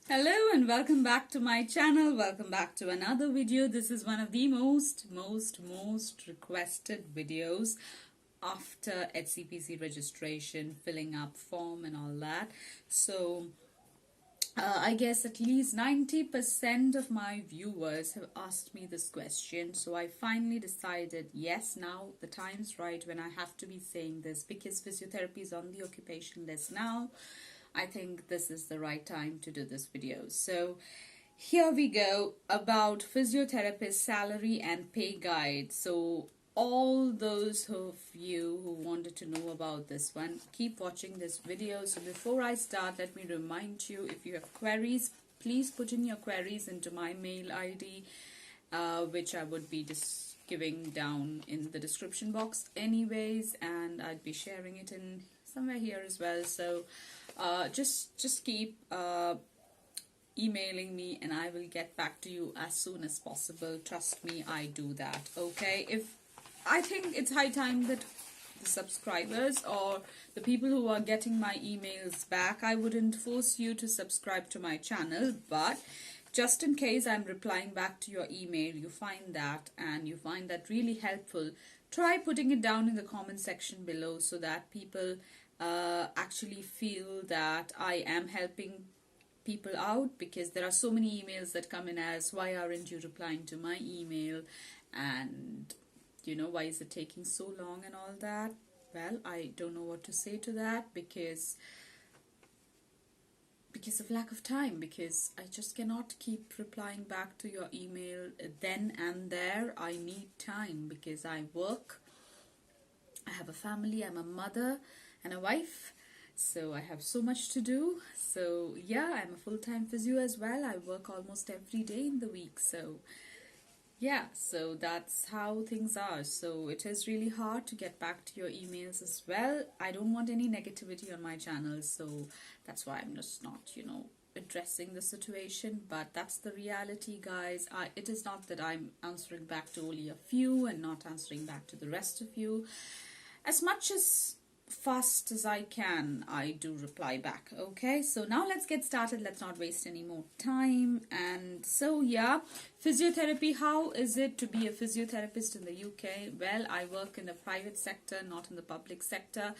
Hello and welcome back to my channel. Welcome back to another video. This is one of the most requested videos after HCPC registration, filling up form and all that. So I guess at least 90% of my viewers have asked me this question. So I finally decided, yes, now the time's right when I have to be saying this, because physiotherapy is on the occupation list now. I think this is the right time to do this video. So here we go about physiotherapist salary and pay guide. So all those of you who wanted to know about this one, keep watching this video. So before I start, let me remind you, if you have queries, please put in your queries into my mail ID, which I would be just giving down in the description box anyways, and I'd be sharing it in somewhere here as well. So just keep emailing me and I will get back to you as soon as possible. Trust me, I do that. Okay, if I think it's high time that the subscribers or the people who are getting my emails back, I wouldn't force you to subscribe to my channel, but just in case I'm replying back to your email, you find that and you find that really helpful, try putting it down in the comment section below so that people actually feel that I am helping people out, because there are so many emails that come in as, why aren't you replying to my email, and why is it taking so long and all that. Well, I don't know what to say to that, because of lack of time, because I just cannot keep replying back to your email then and there. I need time because I work, I have a family, I'm a mother and a wife, so I have so much to do. So yeah, I'm a full-time physio as well. I work almost every day in the week. So yeah, so that's how things are. So it is really hard to get back to your emails as well. I don't want any negativity on my channel, so that's why I'm just not, addressing the situation. But that's the reality, guys. It is not that I'm answering back to only a few and not answering back to the rest of you. As much as fast as I can, I do reply back. Okay, so now let's get started. Let's not waste any more time. And so yeah, physiotherapy, how is it to be a physiotherapist in the UK? Well, I work in the private sector, not in the public sector,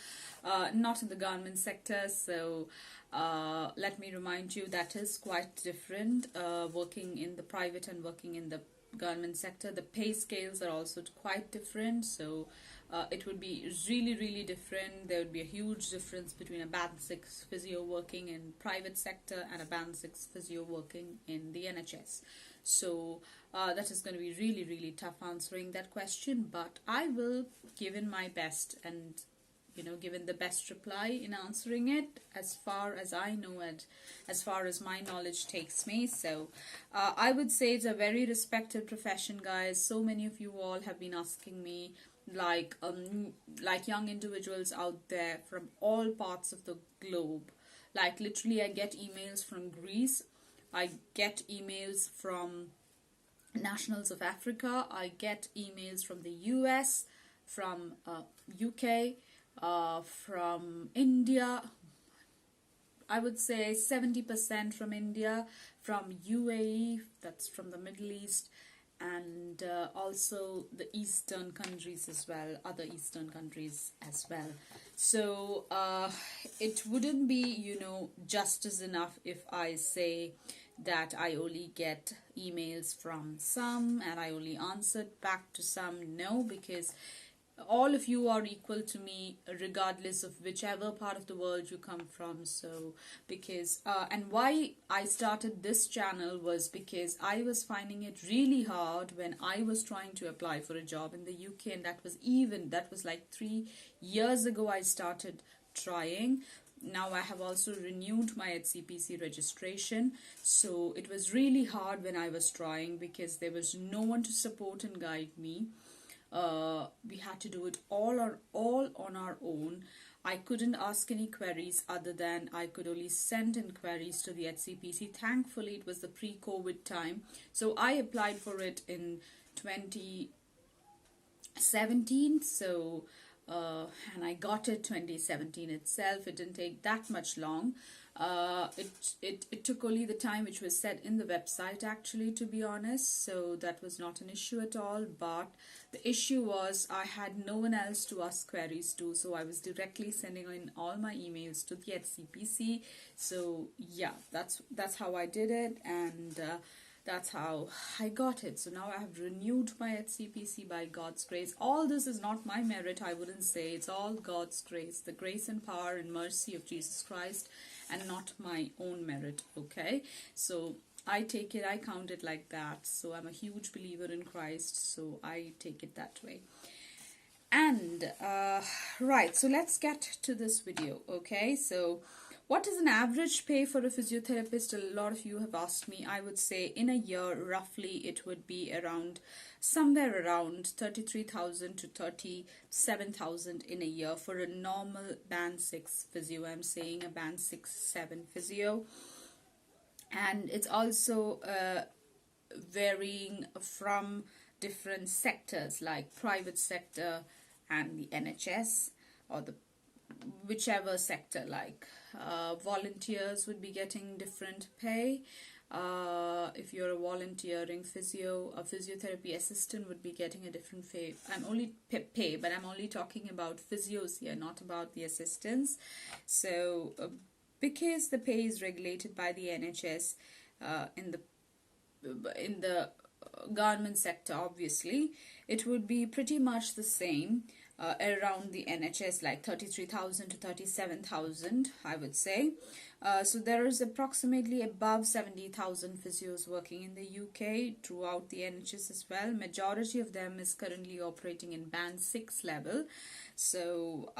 not in the government sector. So let me remind you, that is quite different, working in the private and working in the government sector. The pay scales are also quite different, so it would be really different. There would be a huge difference between a band 6 physio working in private sector and a band 6 physio working in the NHS. So that is going to be really tough answering that question, but I will give in my best and given the best reply in answering it as far as I know and as far as my knowledge takes me. So I would say it's a very respected profession, guys. So many of you all have been asking me, like young individuals out there from all parts of the globe. Like literally, I get emails from Greece, I get emails from nationals of Africa, I get emails from the US, from UK, from India. I would say 70% from India, from UAE, that's from the Middle East, and also the Eastern countries as well, other Eastern countries as well. So it wouldn't be, justice enough if I say that I only get emails from some and I only answered back to some. No, because all of you are equal to me regardless of whichever part of the world you come from. So because and why I started this channel was because I was finding it really hard when I was trying to apply for a job in the UK, and that was like 3 years ago I started trying. Now I have also renewed my HCPC registration, so it was really hard when I was trying because there was no one to support and guide me. We had to do it all on our own. I couldn't ask any queries other than I could only send inquiries to the HCPC. Thankfully, it was the pre-COVID time, so I applied for it in 2017. So and I got it 2017 itself. It didn't take that much long. It took only the time which was set in the website, actually, to be honest, so that was not an issue at all. But the issue was I had no one else to ask queries to, so I was directly sending in all my emails to the HCPC. So yeah, that's how I did it, and that's how I got it. So now I have renewed my HCPC by God's grace. All this is not my merit, I wouldn't say. It's all God's grace, the grace and power and mercy of Jesus Christ, and not my own merit, okay? So I take it, I count it like that. So I'm a huge believer in Christ, so I take it that way. And right, so let's get to this video, okay? So what is an average pay for a physiotherapist? A lot of you have asked me. I would say in a year, roughly, it would be around somewhere around 33,000 to 37,000 in a year for a normal band 6 physio. I'm saying a band 6-7 physio. And it's also varying from different sectors, like private sector and the NHS, or the whichever sector. Like volunteers would be getting different pay. If you're a volunteering physio, a physiotherapy assistant would be getting a different pay. But I'm only talking about physios here, not about the assistants. So because the pay is regulated by the NHS in the government sector, obviously it would be pretty much the same around the NHS, like 33,000 to 37,000, I would say. So there is approximately above 70,000 physios working in the UK throughout the NHS as well. Majority of them is currently operating in band 6 level. So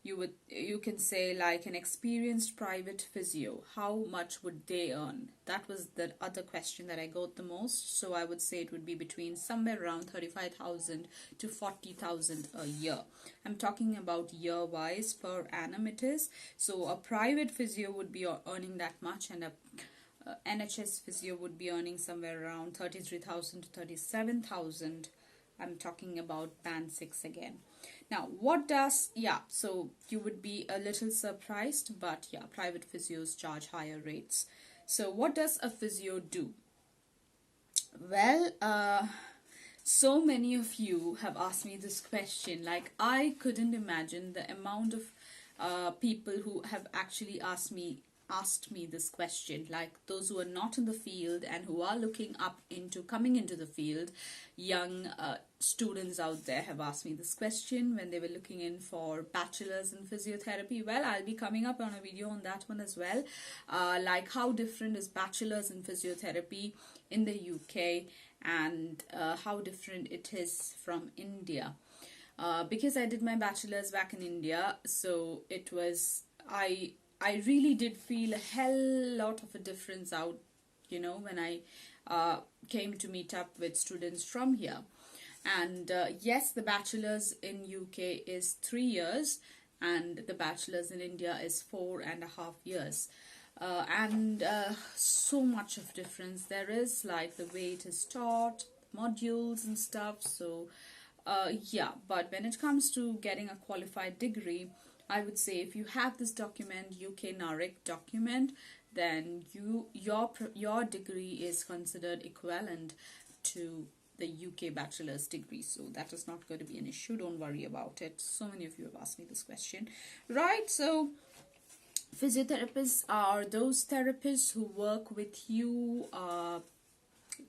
you can say, like, an experienced private physio, how much would they earn? That was the other question that I got the most. So I would say it would be between somewhere around 35,000 to 40,000 a year. I'm talking about year wise, per annum it is. So a private physio would be earning that much, and a NHS physio would be earning somewhere around 33,000 to 37,000. I'm talking about band 6 again. Now, so you would be a little surprised, but yeah, private physios charge higher rates. So what does a physio do? Well, so many of you have asked me this question. Like, I couldn't imagine the amount of people who have actually asked me this question, like those who are not in the field and who are looking up into coming into the field. Young students out there have asked me this question when they were looking in for bachelors in physiotherapy. Well, I'll be coming up on a video on that one as well, like how different is bachelors in physiotherapy in the UK, and how different it is from India. Because I did my bachelor's back in India, so it was, I really did feel a hell lot of a difference out, when I came to meet up with students from here. And yes, the bachelor's in UK is 3 years, and the bachelor's in India is 4.5 years. And so much of difference there is, like the way it is taught, modules and stuff. So yeah, but when it comes to getting a qualified degree, I would say if you have this document, UK NARIC document, then your degree is considered equivalent to the UK bachelor's degree. So that is not going to be an issue. Don't worry about it. So many of you have asked me this question. Right, so physiotherapists are those therapists who work with you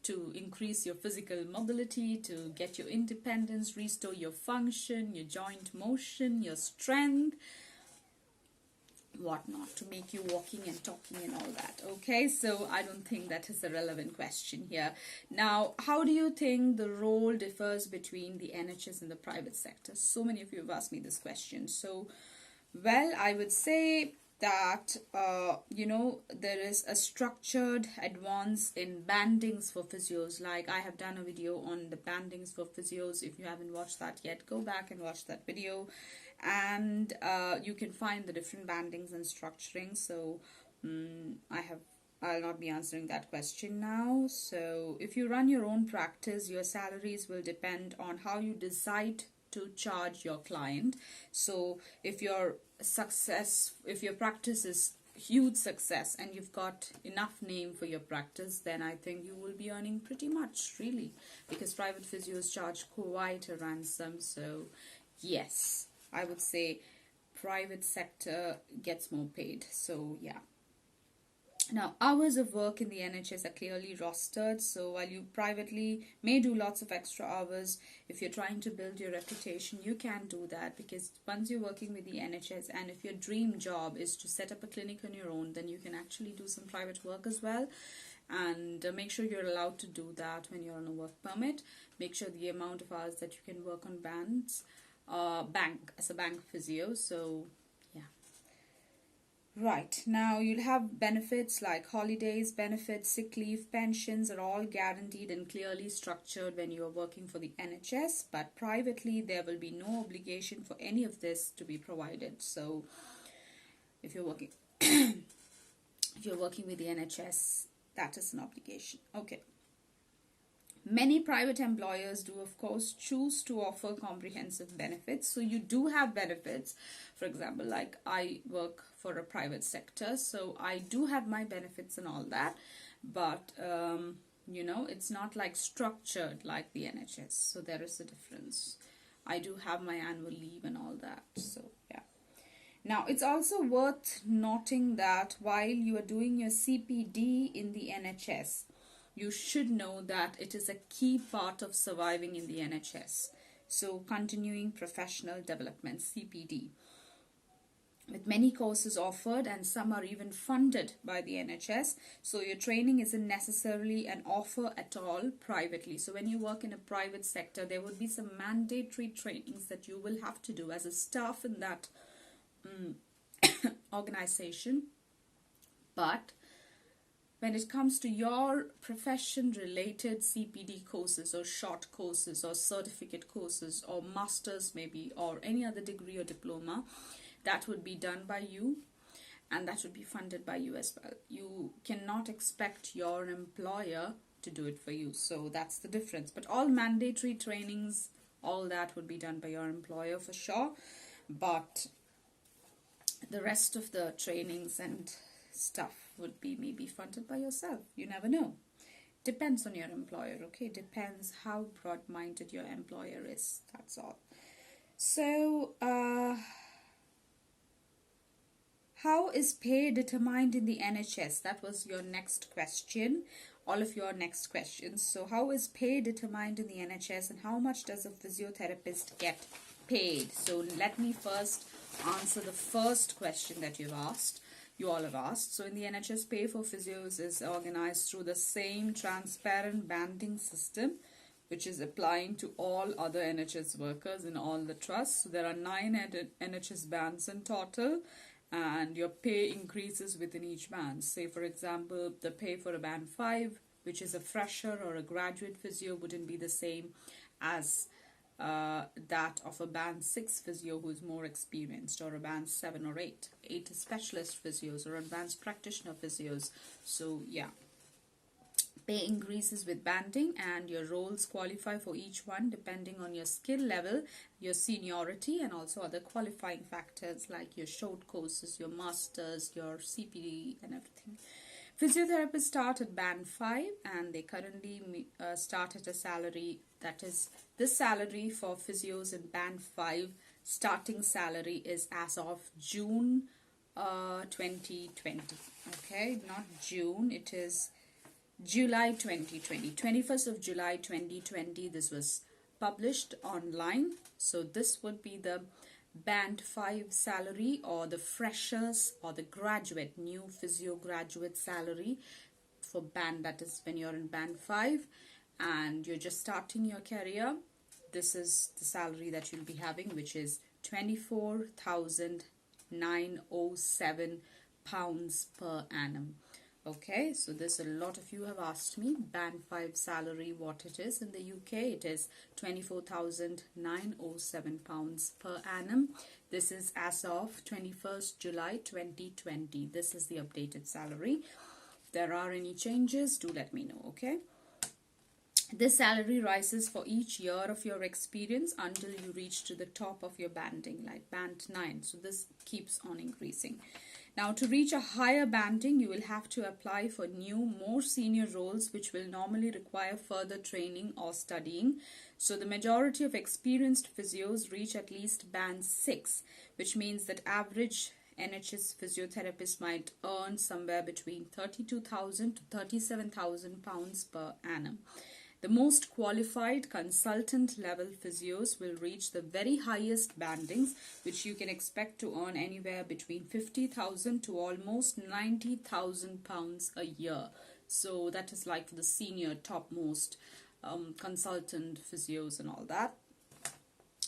to increase your physical mobility, to get your independence, restore your function, your joint motion, your strength, whatnot, to make you walking and talking and all that. Okay, so I don't think that is a relevant question here. Now, how do you think the role differs between the NHS and the private sector? So many of you have asked me this question. So, well, I would say that there is a structured advance in bandings for physios. Like, I have done a video on the bandings for physios. If you haven't watched that yet, go back and watch that video, and you can find the different bandings and structuring. So I'll not be answering that question now. So if you run your own practice, your salaries will depend on how you decide to charge your client. So if your practice is huge success and you've got enough name for your practice, then I think you will be earning pretty much, really, because private physios charge quite a ransom. So yes, I would say private sector gets more paid. So yeah. Now, hours of work in the NHS are clearly rostered, so while you privately may do lots of extra hours, if you're trying to build your reputation, you can do that, because once you're working with the NHS, and if your dream job is to set up a clinic on your own, then you can actually do some private work as well. And make sure you're allowed to do that when you're on a work permit. Make sure the amount of hours that you can work on bank as a bank physio. So right, now you'll have benefits like holidays, benefits, sick leave, pensions are all guaranteed and clearly structured when you are working for the NHS, but privately there will be no obligation for any of this to be provided. So if you're working if you're working with the NHS, that is an obligation. Okay. Many private employers do, of course, choose to offer comprehensive benefits. So you do have benefits. For example, like I work for a private sector, so I do have my benefits and all that. But, you know, it's not like structured like the NHS. So there is a difference. I do have my annual leave and all that. So, yeah. Now, it's also worth noting that while you are doing your CPD in the NHS, you should know that it is a key part of surviving in the NHS. So, continuing professional development, CPD. With many courses offered and some are even funded by the NHS. So, your training isn't necessarily an offer at all privately. So, when you work in a private sector, there would be some mandatory trainings that you will have to do as a staff in that organization. But when it comes to your profession related CPD courses or short courses or certificate courses or masters maybe or any other degree or diploma, that would be done by you and that would be funded by you as well. You cannot expect your employer to do it for you. So that's the difference. But all mandatory trainings, all that would be done by your employer for sure. But the rest of the trainings and stuff would be maybe funded by yourself. You never know. Depends on your employer, okay? Depends how broad-minded your employer is. That's all. So, how is pay determined in the NHS? That was your next question. All of your next questions. So, how is pay determined in the NHS and how much does a physiotherapist get paid? So, let me first answer the first question that you all have asked. So in the NHS, pay for physios is organized through the same transparent banding system which is applying to all other NHS workers in all the trusts. So there are 9 NHS bands in total and your pay increases within each band. Say for example, the pay for a band 5, which is a fresher or a graduate physio, wouldn't be the same as that of a band 6 physio who is more experienced, or a band 7 or 8. 8 is specialist physios or advanced practitioner physios. So yeah, pay increases with banding and your roles qualify for each one depending on your skill level, your seniority and also other qualifying factors like your short courses, your masters, your CPD and everything. Physiotherapists start at band 5 and they currently start at a salary, that is the salary for physios in band 5 starting salary is as of June 2020. Okay, not June, it is July 2020. 21st of July 2020 this was published online. So this would be the band 5 salary or the freshers or the graduate, new physio graduate salary for band, that is when you're in band 5 and you're just starting your career. This is the salary that you'll be having, which is £24,907 per annum. Okay, so this, a lot of you have asked me band 5 salary what it is in the UK. It is £24,907 per annum. This is as of 21st July 2020. This is the updated salary. If there are any changes, do let me know, okay? This salary rises for each year of your experience until you reach to the top of your banding, like band 9. So this keeps on increasing. Now, to reach a higher banding, you will have to apply for new, more senior roles, which will normally require further training or studying. So the majority of experienced physios reach at least band 6, which means that average NHS physiotherapists might earn somewhere between 32,000 to 37,000 pounds per annum. The most qualified consultant level physios will reach the very highest bandings, which you can expect to earn anywhere between 50,000 to almost 90,000 pounds a year. So that is like for the senior topmost consultant physios and all that.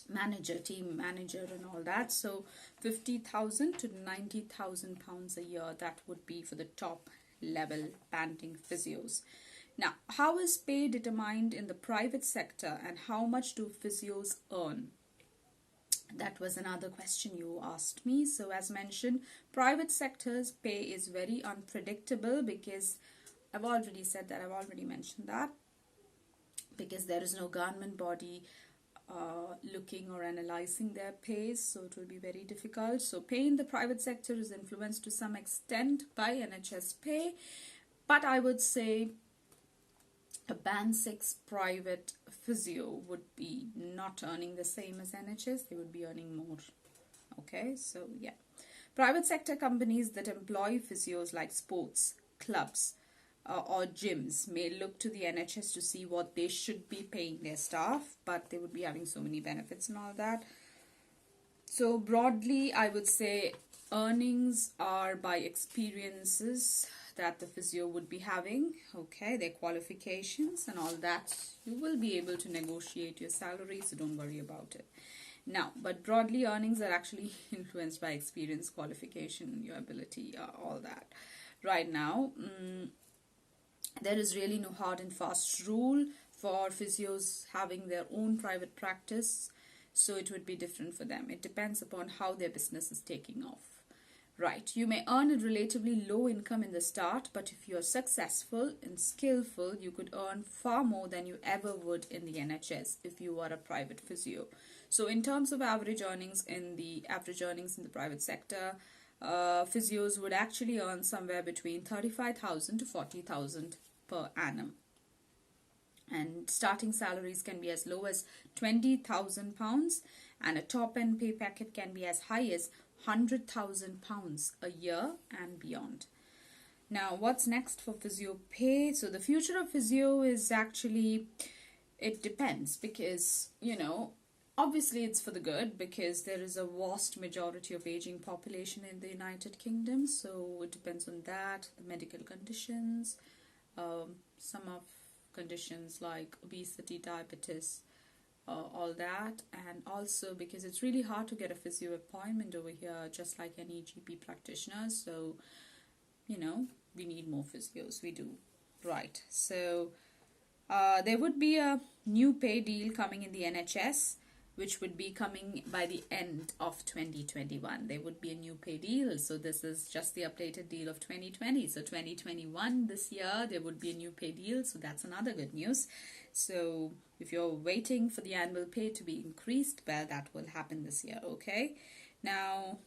Manager, team manager and all that. So 50,000 to 90,000 pounds a year, that would be for the top level banding physios. Now, how is pay determined in the private sector and how much do physios earn? That was another question you asked me. So as mentioned, private sector's pay is very unpredictable because I've already said that, I've already mentioned that, because there is no government body looking or analyzing their pays, so it will be very difficult. So pay in the private sector is influenced to some extent by NHS Pay, but I would say a band 6 private physio would be not earning the same as NHS, they would be earning more. Okay, so yeah. Private sector companies that employ physios like sports, clubs, or gyms may look to the NHS to see what they should be paying their staff, but they would be having so many benefits and all that. So broadly, I would say earnings are by experiences that the physio would be having, okay, their qualifications and all that. You will be able to negotiate your salary, so don't worry about it. Now, but broadly, earnings are actually influenced by experience, qualification, your ability, all that. Right now, there is really no hard and fast rule for physios having their own private practice, so it would be different for them. It depends upon how their business is taking off. Right, you may earn a relatively low income in the start, but if you are successful and skillful, you could earn far more than you ever would in the NHS if you are a private physio. So in terms of average earnings in the private sector, physios would actually earn somewhere between 35,000 to 40,000 per annum. And starting salaries can be as low as £20,000, and a top-end pay packet can be as high as £100,000 a year and beyond. Now, what's next for physio pay? So the future of physio is actually, it depends, because, you know, obviously it's for the good, because there is a vast majority of aging population in the United Kingdom, so it depends on that, the medical conditions, some of conditions like obesity, diabetes, all that, and also because it's really hard to get a physio appointment over here, just like any GP practitioner. So, you know, we need more physios, we do. Right, so there would be a new pay deal coming in the NHS, which would be coming by the end of 2021. There would be a new pay deal. So this is just the updated deal of 2020. So 2021, this year, there would be a new pay deal. So that's another good news. So if you're waiting for the annual pay to be increased, well, that will happen this year, okay? Now,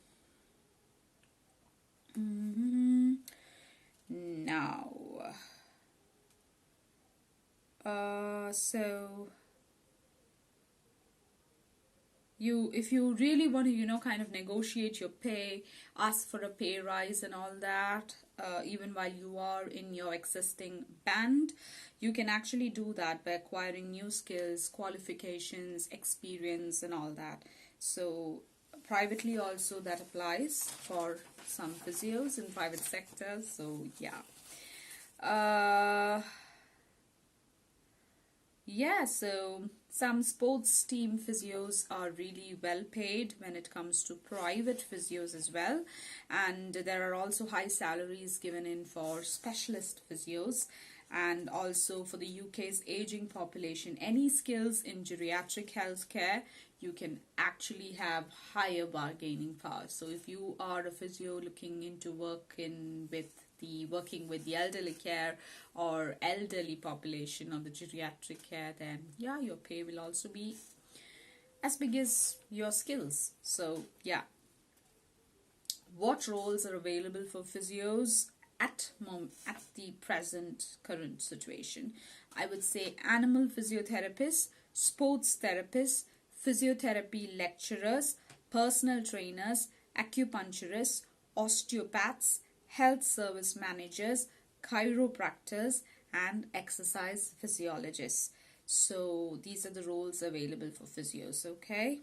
so if you really want to, you know, kind of negotiate your pay, ask for a pay rise and all that, even while you are in your existing band, you can actually do that by acquiring new skills, qualifications, experience and all that. So privately also that applies for some physios in private sector. So yeah. So some sports team physios are really well paid when it comes to private physios as well, and there are also high salaries given in for specialist physios. And also for the UK's aging population, any skills in geriatric healthcare, you can actually have higher bargaining power. So if you are a physio looking into working with the elderly care or elderly population or the geriatric care, then yeah, your pay will also be as big as your skills. So yeah. what roles are available for physios at the present current situation. I would say animal physiotherapists, sports therapists, physiotherapy lecturers, personal trainers, acupuncturists, osteopaths, health service managers, chiropractors, and exercise physiologists. So these are the roles available for physios, okay?